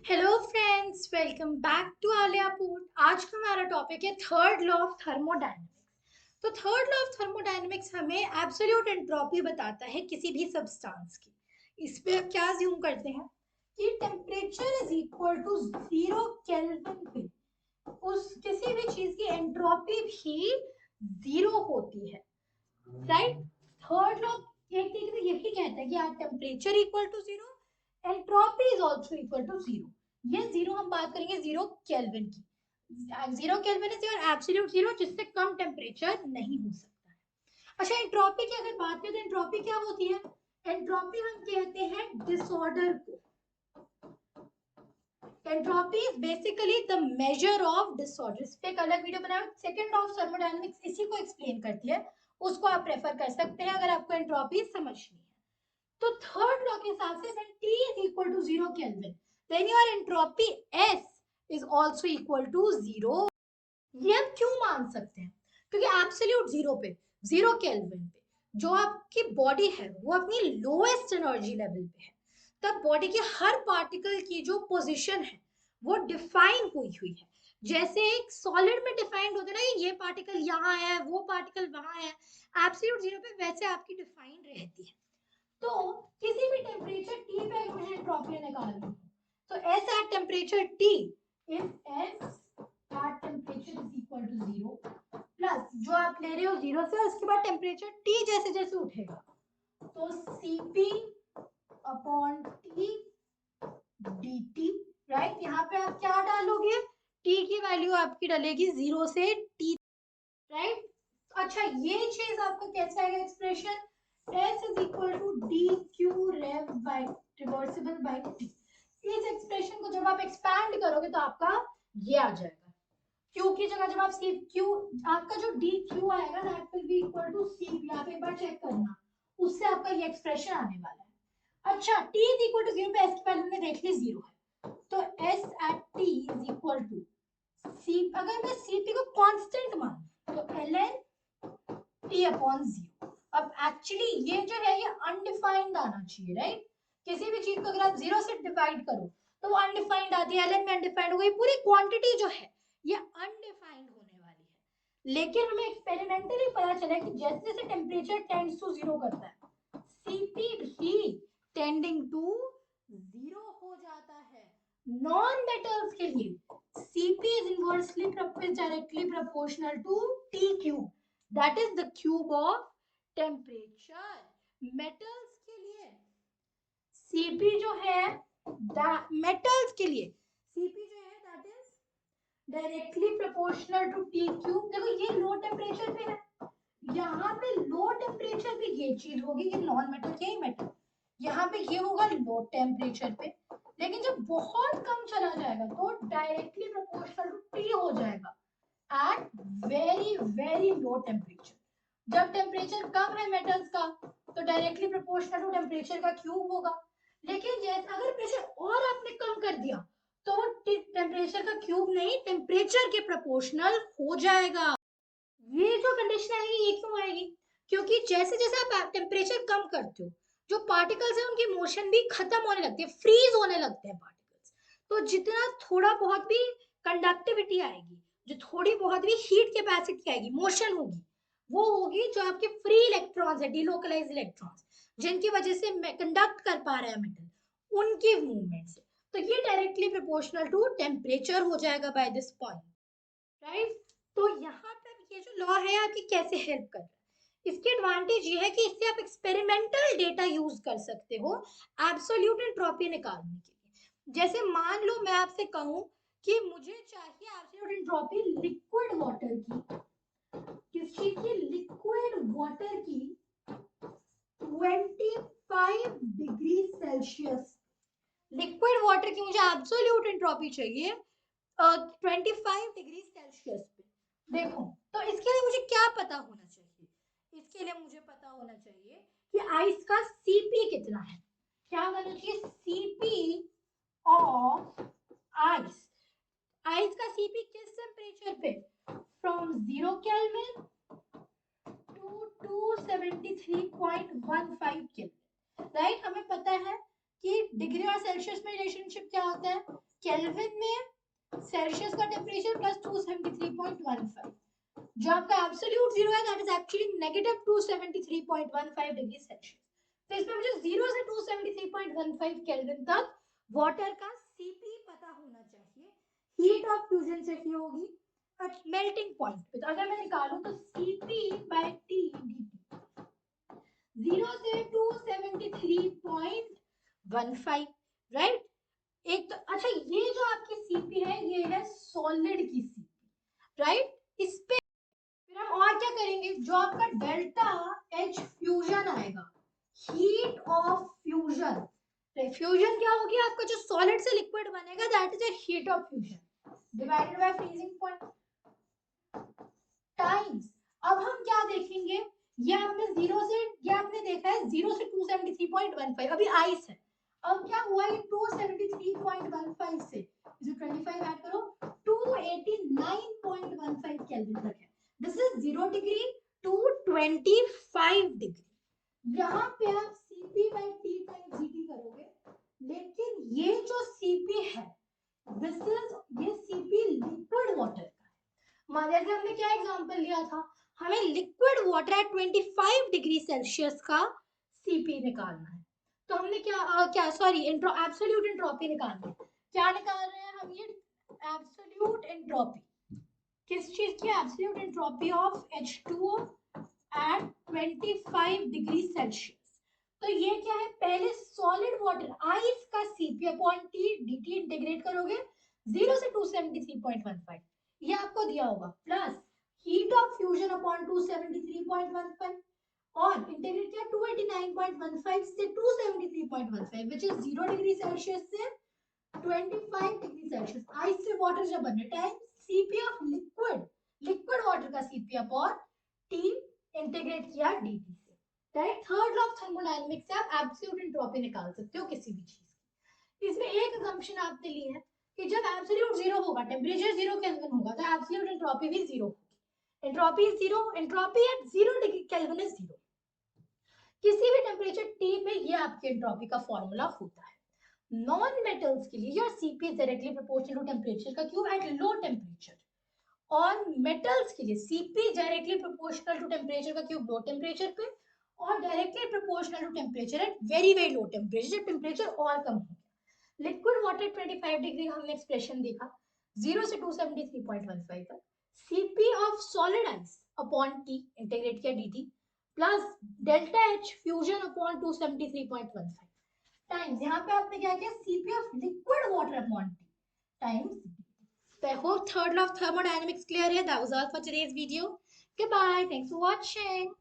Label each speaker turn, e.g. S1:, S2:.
S1: Hello friends, welcome back to Aliya पूट। आज का हमारा टॉपिक है थर्ड लॉ ऑफ थर्मोडायनेमिक्स। तो थर्ड लॉ ऑफ थर्मोडायनेमिक्स हमें एब्सोल्यूट एंट्रोपी बताता है किसी भी सब्सटेंस की। इस पे आप क्या ज्यूम करते हैं कि temperature is equal to 0 kelvin पे उस किसी भी चीज की एंट्रोपी भी 0 होती है, राइट। थर्ड लॉ एक तरीके से यही कहता है कि आज temperature equal to 0, entropy is also equal to 0। ये 0 हम बात करेंगे 0 केल्विन की। 0 केल्विन इज योर एब्सोल्यूट 0, जिससे कम टेम्परेचर नहीं हो सकता है। अच्छा, एंट्रोपी की अगर बात करें तो एंट्रोपी क्या होती है? एंट्रोपी हम कहते हैं डिसऑर्डर को। Entropy is basically the measure of disorder. इस पे एक अलग वीडियो बनाया, सेकंड ऑफ थर्मोडायनामिक्स इसी को एक्सप्लेन करती है, उसको आप रेफर कर सकते हैं अगर आपको एंट्रोपी समझनी है। तो थर्ड लॉ के हिसाब से when T is equal to 0 Kelvin, then your entropy S is also equal to 0। ये हम क्यों मान सकते हैं? क्योंकि एब्सोल्यूट 0 पे, 0 केल्विन पे जो आपकी बॉडी है वो अपनी लोएस्ट एनर्जी लेवल पे है, तब बॉडी के हर पार्टिकल की जो पोजीशन है वो डिफाइन हुई हुई है। जैसे एक सॉलिड में डिफाइंड होता है ना कि ये पार्टिकल यहाँ है, वो पार्टिकल वहां है, एब्सोल्यूट 0 पे वैसे आपकी डिफाइंड रहती है। तो किसी भी टेम्परेचर टी पे अगर मुझे एंट्रोपी निकालनी हो तो S at temperature T, if S at temperature is equal to 0 plus जो आप ले रहे हो 0 से, उसके बाद टेम्परेचर टी जैसे जैसे उठेगा तो Cp upon T dt, right. यहाँ पे आप क्या डालोगे? टी की वैल्यू आपकी डलेगी 0 से टी, राइट। अच्छा, ये चीज आपको कैसे आएगा expression? S is equal to dq rev by reversible by t। इस एक्सप्रेशन को जब आप एक्सपैंड करोगे तो आपका ये आ जाएगा। Q की जगह जब आप सी Q, आपका जो dq आएगा that will be equal to Cp। आप एक बार चेक करना, उससे आपका ये एक्सप्रेशन आने वाला है। अच्छा, t is equal to 0 पे s की वैल्यू हमने देख ली 0 है, तो s at t is equal to C। अगर मैं Cp को कांस्टेंट मानूं तो ln t अपॉन 0। अब एक्चुअली ये जो है ये अनडिफाइंड आना चाहिए, राइट। किसी भी चीज को अगर आप 0 से डिवाइड करो तो वो अनडिफाइंड आती है, ln में अनडिफाइंड हो गई, पूरी क्वांटिटी जो है ये अनडिफाइंड होने वाली है। लेकिन हमें एक्सपेरिमेंटली पता चला कि जैसे जैसे टेम्परेचर टेंड्स टू 0 करता है Cp भी टेंडिंग टू 0 हो जाता है। नॉन मेटल्स के लिए Cp is inversely is directly proportional to T cube, that is the cube of temperature। metals के लिए Cp जो है, metals के लिए Cp जो है that is directly proportional to T cube। देखो ये लो टेम्परेचर पे है, यहाँ पे लो टेम्परेचर पे ये चीज होगी, ये नॉन मेटल के ही मेटल, यहाँ पे ये होगा लो टेम्परेचर पे। लेकिन जब बहुत कम चला जाएगा तो डायरेक्टली प्रोपोर्शनल टू टी हो जाएगा at very very low temperature. जब टेम्परेचर कम है मेटल्स का तो डायरेक्टली प्रोपोर्शनल टू टेम्परेचर का क्यूब होगा। लेकिन जैसे अगर प्रेशर और आपने कम कर दिया तो टेम्परेचर का क्यूब नहीं, टेम्परेचर के प्रोपोर्शनल हो जाएगा। ये जो कंडीशन आएगी ये क्यों आएगी? क्योंकि जैसे जैसे आप टेम्परेचर कम करते हो जो पार्टिकल्स है उनकी मोशन भी खत्म होने लगती है, फ्रीज होने लगते हैं पार्टिकल्स। तो जितना थोड़ा बहुत भी कंडक्टिविटी आएगी, जो थोड़ी बहुत भी हीट कैपेसिटी आएगी, मोशन होगी, वो होगी जो आपके फ्री इलेक्ट्रॉन्स है, डिलोकलाइज इलेक्ट्रॉन्स, जिनकी वजह से कंडक्ट कर पा रहा है मेटल, उनकी मूवमेंट से। तो ये डायरेक्टली प्रोपोर्शनल टू टेम्परेचर हो जाएगा बाय दिस पॉइंट, राइट। तो यहाँ पर ये जो लॉ है आपकी कैसे हेल्प कर रहा है? इसकी एडवांटेज ये है कि इससे आप एक्सपेरिमेंटल डेटा यूज कर सकते हो एब्सोल्यूट एंट्रोपी निकालने के लिए। जैसे मान लो मैं आपसे कहूं कि मुझे चाहिए एब्सोल्यूट एंट्रोपी लिक्विड वाटर की, किस चीज की? लिक्विड वाटर की 25 डिग्री सेल्सियस। लिक्विड वाटर की मुझे एब्सोल्यूट एंट्रोपी चाहिए 25 डिग्री सेल्सियस पे। देखो, तो इसके लिए मुझे क्या पता होना चाहिए? इसके लिए मुझे पता होना चाहिए कि आइस का Cp कितना है। क्या होना चाहिए? Cp of ice. आइस का Cp किस टेम्परेचर पे? From 0 kelvin to 273.15 kelvin, right. हमें पता है कि डिग्री और सेल्सियस में रिलेशनशिप क्या होता है? केल्विन में सेल्सियस का टेम्परेचर प्लस 273.15, जो आपका एब्सोल्यूट जीरो है that is actually negative 273.15 degree Celsius. तो इसमें मुझे 0 से 273.15 केल्विन तक वाटर का सीपी पता होना चाहिए। हीट ऑफ फ्यूजन से ही होगी at melting point पे। तो अगर मैं निकालूं तो Cp by T dt 0 से 273.15, राइट। एक तो अच्छा, ये जो आपकी Cp है ये है सॉलिड की Cp, राइट। इस पे फिर हम और क्या करेंगे, जो आपका डेल्टा H फ्यूजन आएगा, हीट ऑफ फ्यूजन, फ्यूजन क्या होगी, आपका जो सॉलिड से लिक्विड बनेगा that is a heat of fusion divided by freezing point times. अब हम क्या देखेंगे, ये आपने 0 से, ये आपने देखा है 0 से 273.15 अभी आइस है। अब क्या हुआ, ये 273.15 से इसे 25 ऐड करो 289.15 केल्विन तक है। This is 0 degree to 25 degree. यहाँ पे आप Cp by T times Gt करोगे, लेकिन ये जो Cp है दिस इज, ये Cp लिक्विड वाटर का है। जैसे हमने क्या एग्जांपल लिया था, हमें liquid water at 25 degree Celsius का Cp निकालना है। तो हमने क्या सॉरी एब्सोल्यूट एंट्रोपी निकालनी है। क्या निकाल रहे हैं हम, ये एब्सोल्यूट एंट्रोपी किस चीज की, absolute entropy of H2O at 25 degree Celsius. तो ये क्या है, पहले सॉलिड वाटर आइस का Cp upon T dt integrate करोगे 0 से 273.15, ये आपको दिया होगा, plus heat of fusion upon 273.15 और इंटीग्रेट किया 289.15 से 273.15 व्हिच इज 0 डिग्री सेल्सियस से 25 डिग्री सेल्सियस। आइस से वाटर जब बनने time Cp of liquid water का Cp अपॉन T इंटीग्रेट किया dt से, right. Third law of thermodynamics से आप एब्सोल्यूट एंट्रोपी निकाल सकते हो किसी भी चीज की। इसमें एक असम्पशन आपने ली है कि जब एब्सोल्यूट जीरो होगा, टेम्परेचर 0 केल्विन होगा, तो एब्सोल्यूट एंट्रोपी भी 0 होगी। Entropy is 0, entropy at 0 degree kelvin is 0। किसी भी टेम्परेचर T पे ये आपकी एंट्रोपी का फॉर्मूला होता है। नॉन मेटल्स के लिए your Cp is directly proportional to temperature का क्यूब एट लो टेम्परेचर, और मेटल्स के लिए Cp directly proportional to temperature का क्यूब लो टेम्परेचर पे, और directly proportional to temperature at very very low temperature, temperature और कम हो। लिक्विड वाटर 25 डिग्री का हमने एक्सप्रेशन देखा 0 से 273.15 तक, Cp of solid ice upon T integrate किया dt plus delta H fusion upon 273.15 times, यहाँ पे आपने क्या किया, Cp of liquid water upon T times. So I hope third law of thermodynamics clear है. That was all for today's video. Goodbye. Thanks for watching.